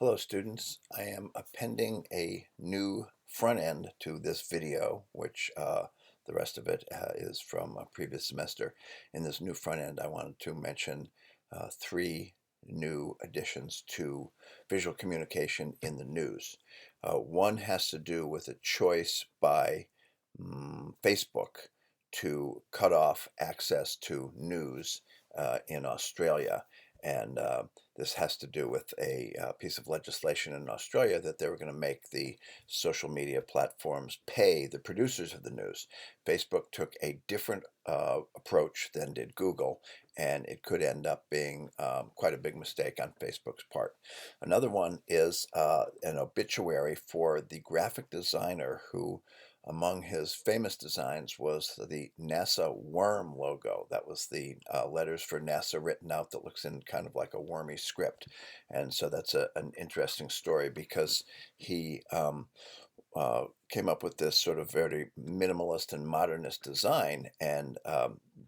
Hello students, I am appending a new front end to this video, which the rest of it is from a previous semester. In this new front end, I wanted to mention three new additions to visual communication in the news. One has to do with a choice by Facebook to cut off access to news in Australia. And this has to do with a piece of legislation in Australia that they were going to make the social media platforms pay the producers of the news. Facebook took a different approach than did Google, and it could end up being quite a big mistake on Facebook's part. Another one is an obituary for the graphic designer who, among his famous designs, was the NASA worm logo. That was the letters for NASA written out that looks in kind of like a wormy script. And so that's an interesting story because he came up with this sort of very minimalist and modernist design, and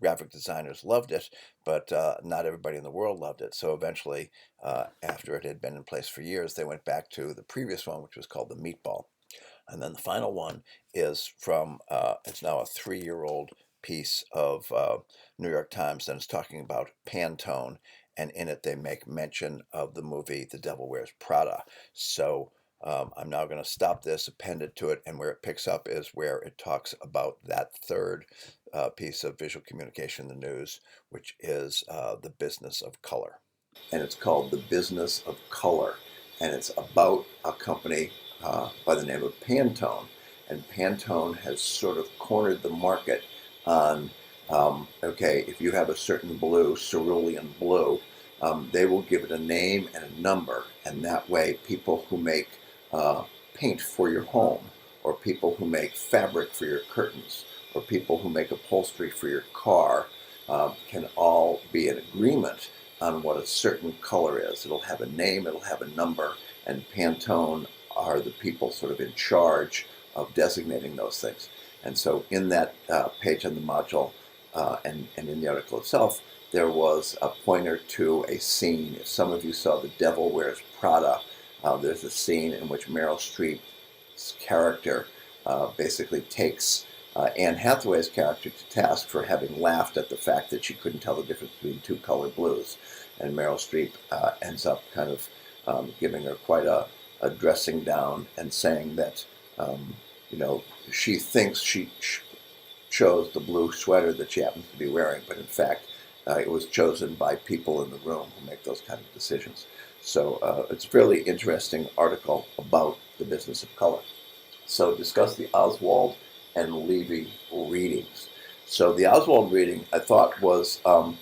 graphic designers loved it, but not everybody in the world loved it. So eventually, after it had been in place for years, they went back to the previous one, which was called the meatball. And then the final one is from, it's now a 3-year-old piece of New York Times, and it's talking about Pantone, and in it they make mention of the movie The Devil Wears Prada. So I'm now going to stop this, append it to it, and where it picks up is where it talks about that third piece of visual communication in the news, which is the business of color. And it's called The Business of Color, and it's about a company by the name of Pantone. And Pantone has sort of cornered the market on, okay, if you have a certain blue, cerulean blue, they will give it a name and a number, and that way people who make paint for your home, or people who make fabric for your curtains, or people who make upholstery for your car can all be in agreement on what a certain color is. It'll have a name, it'll have a number, and Pantone are the people sort of in charge of designating those things. And so in that page on the module and in the article itself, there was a pointer to a scene. If some of you saw The Devil Wears Prada, there's a scene in which Meryl Streep's character basically takes Anne Hathaway's character to task for having laughed at the fact that she couldn't tell the difference between two color blues. And Meryl Streep ends up kind of giving her quite a dressing down and saying that, you know, she thinks she chose the blue sweater that she happens to be wearing, but in fact, it was chosen by people in the room who make those kind of decisions. So it's a fairly interesting article about the business of color. So discuss the Oswald and Levy readings. So the Oswald reading, I thought, was a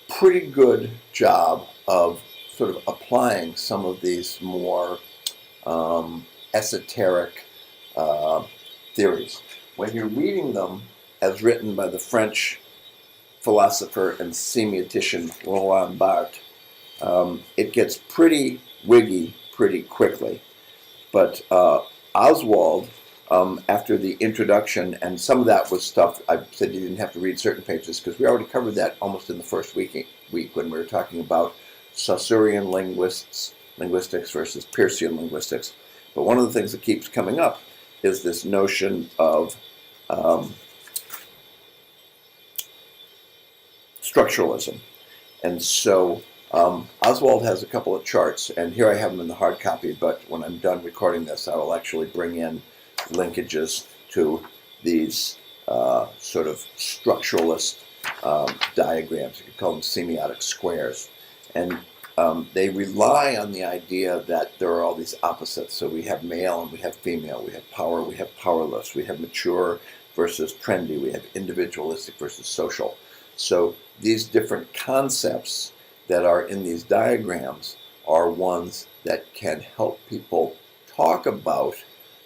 pretty good job of sort of applying some of these more esoteric theories. When you're reading them as written by the French philosopher and semiotician Roland Barthes, it gets pretty wiggy pretty quickly. But Oswald, after the introduction, and some of that was stuff I said you didn't have to read certain pages because we already covered that almost in the first week when we were talking about Saussurean linguistics versus Peircean linguistics. But one of the things that keeps coming up is this notion of structuralism. And so Oswald has a couple of charts, and here I have them in the hard copy, but when I'm done recording this, I will actually bring in linkages to these sort of structuralist diagrams. You could call them semiotic squares. And they rely on the idea that there are all these opposites. So we have male and we have female, we have power, we have powerless, we have mature versus trendy, we have individualistic versus social. So these different concepts that are in these diagrams are ones that can help people talk about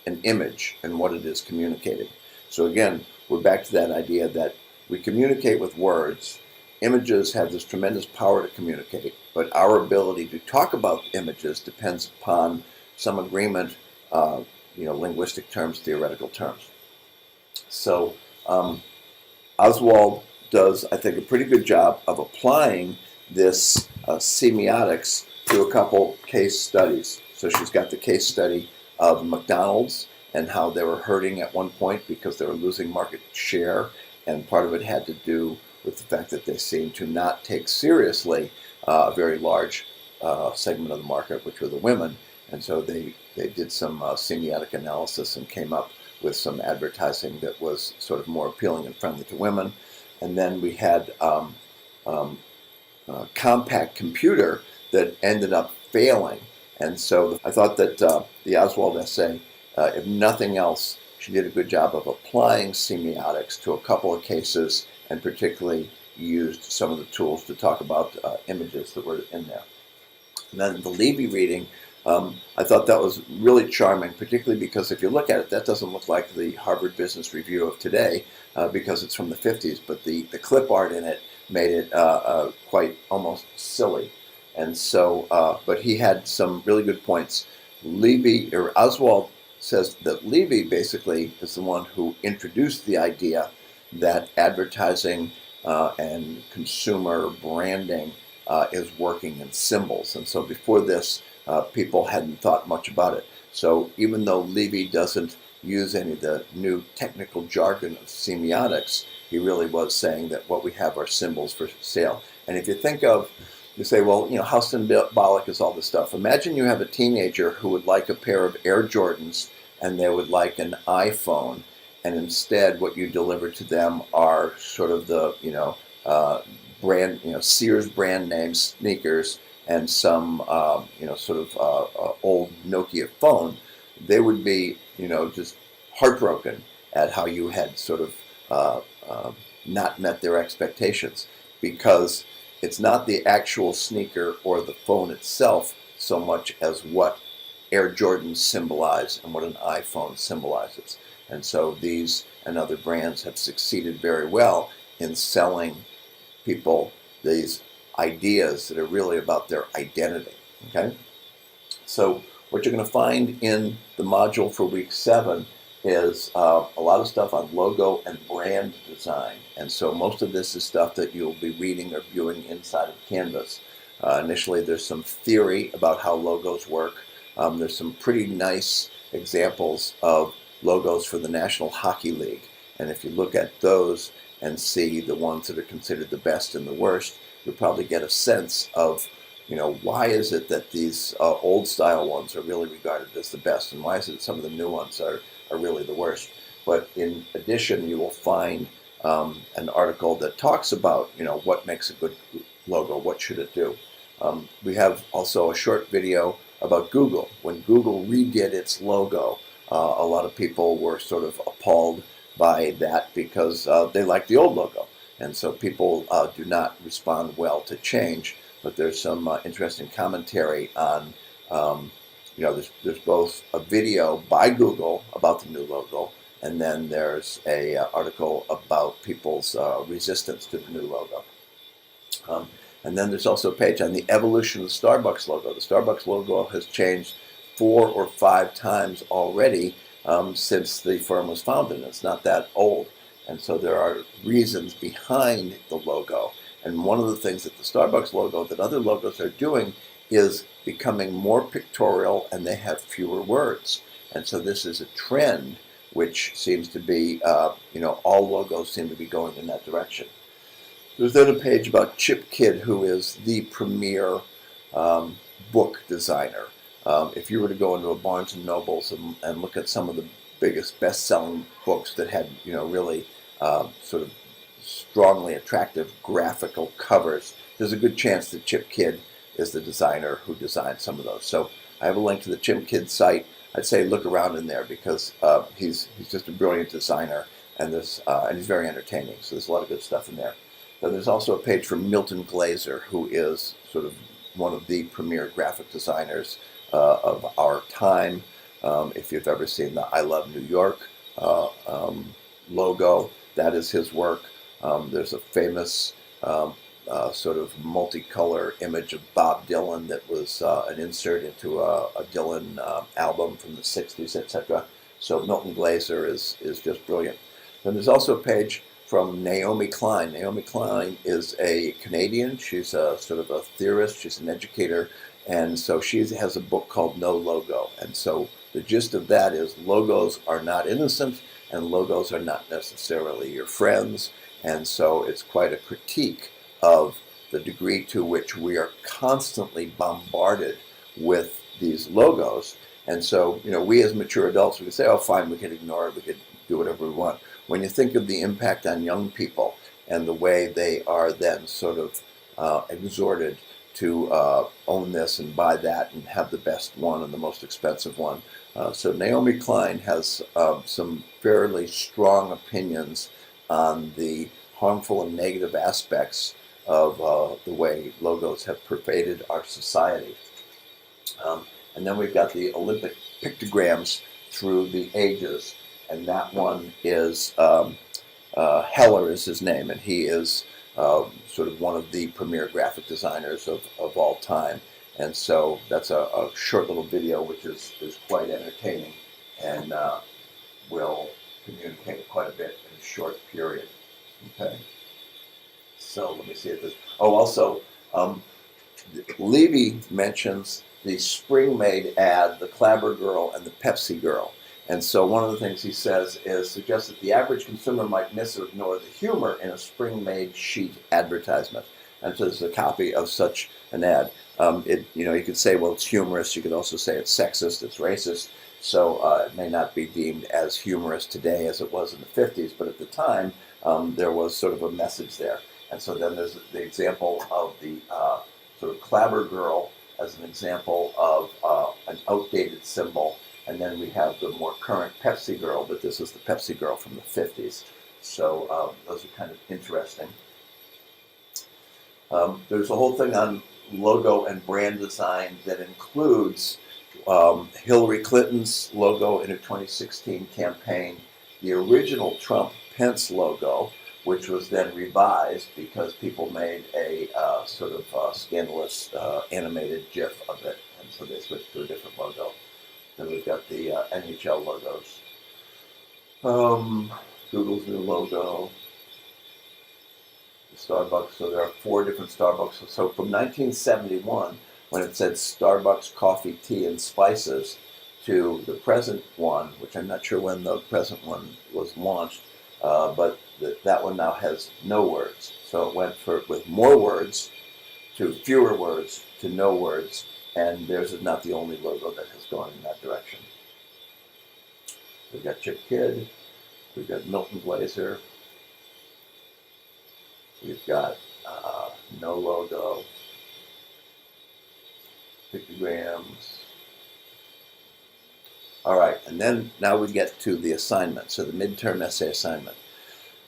an image and what it is communicating. So again, we're back to that idea that we communicate with words. Images have this tremendous power to communicate, but our ability to talk about images depends upon some agreement, linguistic terms, theoretical terms. So Oswald does, I think, a pretty good job of applying this semiotics to a couple case studies. So she's got the case study of McDonald's and how they were hurting at one point because they were losing market share, and part of it had to do with the fact that they seemed to not take seriously a very large segment of the market, which were the women. And so they did some semiotic analysis and came up with some advertising that was sort of more appealing and friendly to women. And then we had compact computer that ended up failing. And so I thought that the Oswald essay, if nothing else, she did a good job of applying semiotics to a couple of cases, and particularly used some of the tools to talk about images that were in there. And then the Levy reading, I thought that was really charming, particularly because if you look at it, that doesn't look like the Harvard Business Review of today because it's from the 50s, but the clip art in it made it quite almost silly. And so, but he had some really good points. Levy, or Oswald, says that Levy basically is the one who introduced the idea that advertising and consumer branding is working in symbols. And so before this, people hadn't thought much about it. So even though Levy doesn't use any of the new technical jargon of semiotics, he really was saying that what we have are symbols for sale. And if you think of, you say, well, you know, how symbolic is all this stuff? Imagine you have a teenager who would like a pair of Air Jordans and they would like an iPhone, and instead what you deliver to them are sort of the, brand, Sears brand name sneakers and some, sort of old Nokia phone. They would be, just heartbroken at how you had sort of not met their expectations, because it's not the actual sneaker or the phone itself so much as what Air Jordans symbolize and what an iPhone symbolizes. And so these and other brands have succeeded very well in selling people these ideas that are really about their identity. Okay? So what you're going to find in the module for week 7 is a lot of stuff on logo and brand design. And so most of this is stuff that you'll be reading or viewing inside of Canvas. Initially, there's some theory about how logos work. There's some pretty nice examples of logos for the National Hockey League. And if you look at those and see the ones that are considered the best and the worst, you'll probably get a sense of, why is it that these old style ones are really regarded as the best, and why is it that some of the new ones are really the worst. But in addition, you will find an article that talks about, what makes a good logo, what should it do. We have also a short video about Google. When Google redid its logo, a lot of people were sort of appalled by that because they liked the old logo. And so people do not respond well to change, but there's some interesting commentary on, there's both a video by Google about the new logo, and then there's a article about people's resistance to the new logo. And then there's also a page on the evolution of the Starbucks logo. The Starbucks logo has changed 4 or 5 times already since the firm was founded. It's not that old. And so there are reasons behind the logo. And one of the things that the Starbucks logo, that other logos are doing, is becoming more pictorial, and they have fewer words. And so this is a trend which seems to be, all logos seem to be going in that direction. There's then a page about Chip Kidd, who is the premier book designer. If you were to go into a Barnes & Nobles and look at some of the biggest best-selling books that had, really sort of strongly attractive graphical covers, there's a good chance that Chip Kidd is the designer who designed some of those. So I have a link to the Chip Kidd site. I'd say look around in there because he's just a brilliant designer, and he's very entertaining. So there's a lot of good stuff in there. Then there's also a page from Milton Glaser, who is sort of one of the premier graphic designers of our time. If you've ever seen the I Love New York logo, that is his work. There's a famous sort of multicolor image of Bob Dylan that was an insert into a Dylan album from the 60s, etc. So Milton Glaser is just brilliant. Then there's also a page from Naomi Klein. Naomi Klein is a Canadian. She's a sort of a theorist. She's an educator, And so she has a book called No Logo. And so the gist of that is logos are not innocent, and logos are not necessarily your friends. And so it's quite a critique of the degree to which we are constantly bombarded with these logos. And so, we as mature adults, we can say, oh, fine, we can ignore it, we can do whatever we want. When you think of the impact on young people and the way they are then sort of exhorted to own this and buy that and have the best one and the most expensive one. So Naomi Klein has some fairly strong opinions on the harmful and negative aspects of the way logos have pervaded our society. And then we've got the Olympic pictograms through the ages, and that one is Heller is his name, and he is sort of one of the premier graphic designers of all time. And so that's a short little video which is quite entertaining and will communicate quite a bit in a short period. Okay. So let me see if this. Oh, also, Levy mentions the spring-made ad, the Clabber Girl and the Pepsi Girl. And so one of the things he says is suggests that the average consumer might miss or ignore the humor in a spring-made sheet advertisement. And so there's a copy of such an ad. You could say, well, it's humorous. You could also say it's sexist, it's racist. So it may not be deemed as humorous today as it was in the 50s, but at the time there was sort of a message there. And so then there's the example of the sort of Clabber Girl as an example of an outdated symbol. And then we have the more current Pepsi Girl, but this is the Pepsi Girl from the 50s. So those are kind of interesting. There's a whole thing on logo and brand design that includes Hillary Clinton's logo in her 2016 campaign, the original Trump-Pence logo, which was then revised because people made a sort of scandalous animated GIF of it, and so they switched to a different logo. Then we've got the NHL logos. Google's new logo. The Starbucks, so there are 4 different Starbucks. So from 1971, when it said Starbucks coffee, tea, and spices, to the present one, which I'm not sure when the present one was launched, but that one now has no words. So it went with more words to fewer words to no words, and theirs is not the only logo that has gone in that direction. We've got Chip Kidd, we've got Milton Glaser, we've got no logo, pictograms. All right, and then now we get to the assignment, so the midterm essay assignment.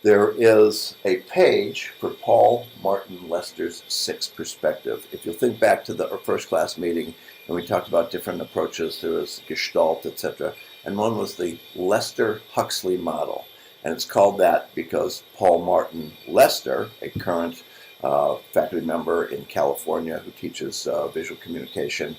There is a page for Paul Martin Lester's 6 perspective. If you'll think back to the first class meeting, and we talked about different approaches, there was Gestalt, etc., and one was the Lester-Huxley model. And it's called that because Paul Martin Lester, a current faculty member in California who teaches visual communication,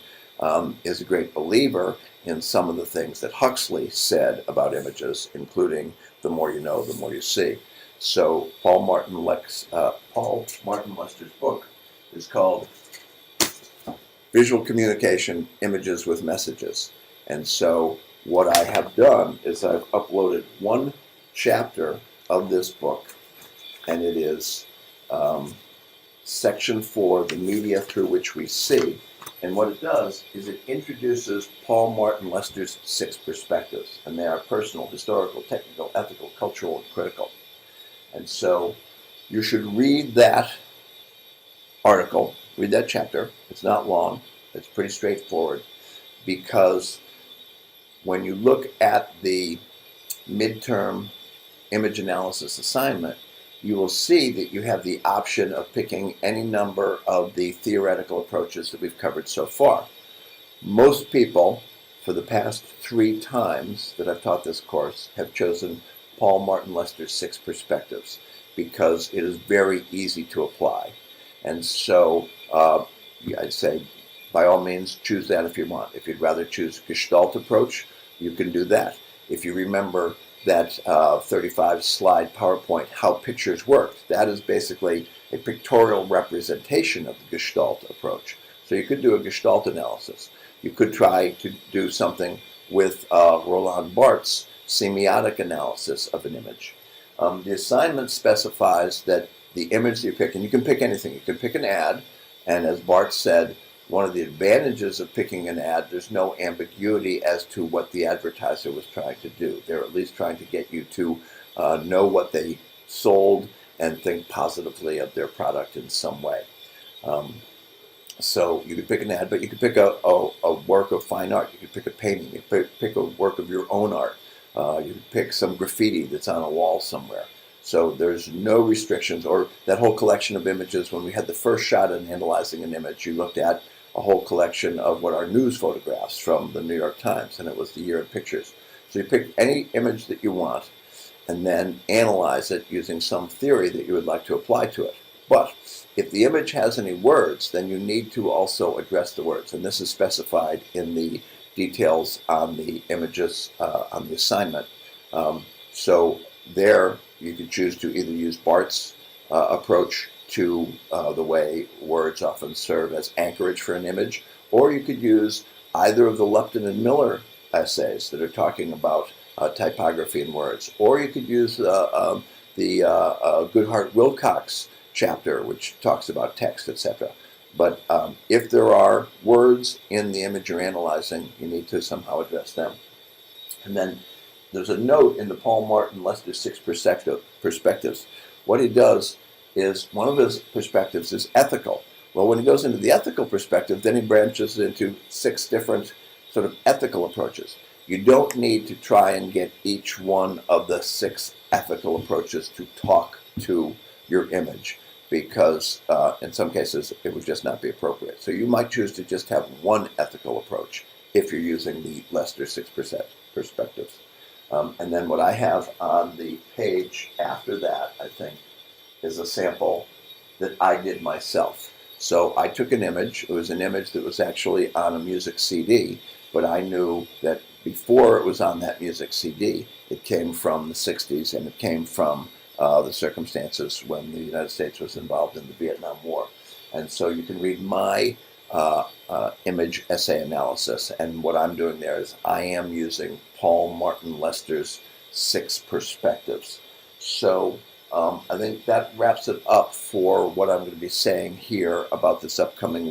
is a great believer in some of the things that Huxley said about images, including the more you know, the more you see. So Paul Martin Lester's book is called Visual Communication, Images with Messages. And so what I have done is I've uploaded 1 chapter of this book, and it is section 4, the media through which we see. And what it does is it introduces Paul Martin Lester's 6 perspectives, and they are personal, historical, technical, ethical, cultural, and critical. And so you should read that article, read that chapter. It's not long, it's pretty straightforward, because when you look at the midterm image analysis assignment, you will see that you have the option of picking any number of the theoretical approaches that we've covered so far. Most people, for the past 3 times that I've taught this course, have chosen Paul Martin Lester's 6 perspectives because it is very easy to apply. And so I'd say, by all means, choose that if you want. If you'd rather choose Gestalt approach, you can do that. If you remember that 35-slide PowerPoint, how pictures work, that is basically a pictorial representation of the Gestalt approach. So you could do a Gestalt analysis. You could try to do something with Roland Barthes' semiotic analysis of an image. The assignment specifies that the image that you pick, and you can pick anything. You can pick an ad, and as Barthes said, one of the advantages of picking an ad, there's no ambiguity as to what the advertiser was trying to do. They're at least trying to get you to know what they sold and think positively of their product in some way. So you could pick an ad, but you could pick a work of fine art. You could pick a painting. You could pick a work of your own art. You could pick some graffiti that's on a wall somewhere. So there's no restrictions. Or that whole collection of images, when we had the first shot in analyzing an image, you looked at a whole collection of what are news photographs from the New York Times, and it was the year in pictures. So you pick any image that you want and then analyze it using some theory that you would like to apply to it. But if the image has any words, then you need to also address the words, and this is specified in the details on the images on the assignment. So there you can choose to either use Barthes' approach to the way words often serve as anchorage for an image, or you could use either of the Lupton and Miller essays that are talking about typography and words, or you could use the Goodhart-Wilcox chapter, which talks about text, etc. But if there are words in the image you're analyzing, you need to somehow address them. And then there's a note in the Paul Martin Lester 6 perspectives. What he does is, one of his perspectives is ethical. Well, when he goes into the ethical perspective, then he branches into 6 different sort of ethical approaches. You don't need to try and get each one of the 6 ethical approaches to talk to your image, because in some cases it would just not be appropriate. So you might choose to just have one ethical approach if you're using the Lester 6 perspectives. And then what I have on the page after that, I think, is a sample that I did myself. So I took an image. It was an image that was actually on a music CD, but I knew that before it was on that music CD, it came from the 60s, and it came from the circumstances when the United States was involved in the Vietnam War. And so you can read my image essay analysis, and what I'm doing there is I am using Paul Martin Lester's 6 perspectives. So I think that wraps it up for what I'm going to be saying here about this upcoming